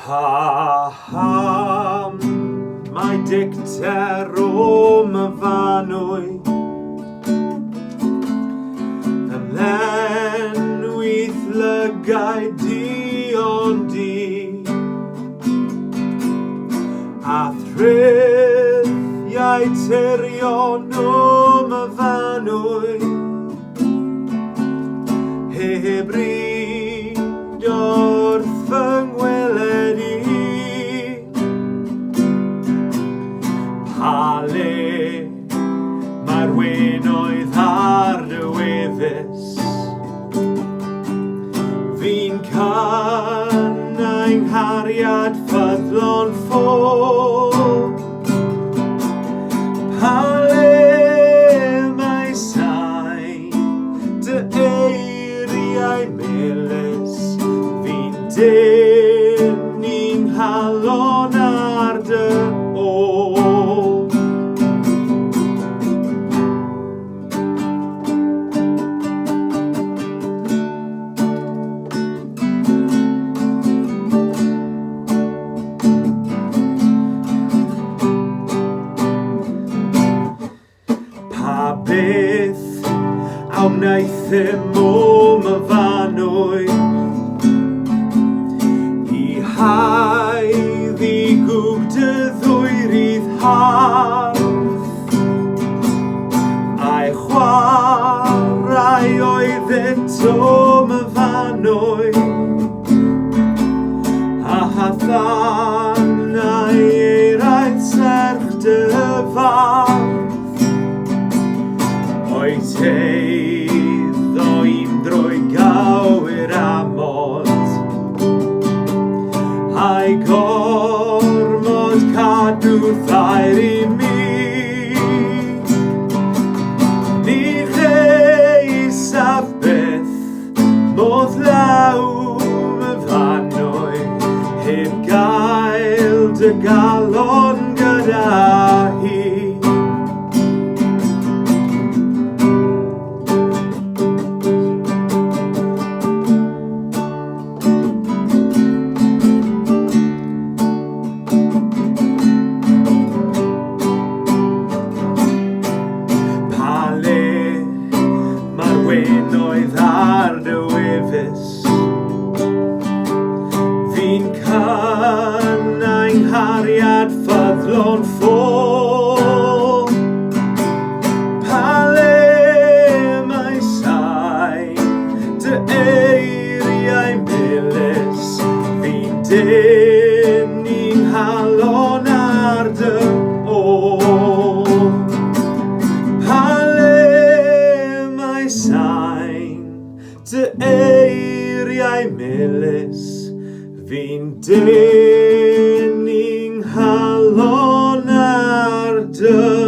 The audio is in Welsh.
Paham mae dicter o Myfanwy ymlenwydd lygau dion di a thriddiau tirion o Myfanwy heb ryd wrth fy ngweled i pa le mae'r wenoedd ar dy wefus fi'n cynau'n nghariad ffyddlon ffôl pa le mae sain dy eiriau melys fi'n dynnu'n halon ar dy ôl. Pa beth a wnaeth ddim o Myfanwy i haeddi gwg dy ddwyrydd hardd a'i chwarae oedd eto Myfanwy a hathanau eiraeth serch dy fardd o'i teiddo i'n drwy gywir amod a'i gormod cadw thair i mi ni cheisaf beth modd law Myfanwy heb gael dy galon gyda hi. Wenoedd ar dy wefus fi'n cynau'n nghariad ffyddlon ffôl pa le mae sain dy eiriau melys fi'n dynnu'n halon ar dy ôl sain dy eiriau melys fi'n dynnu'n halon ar dy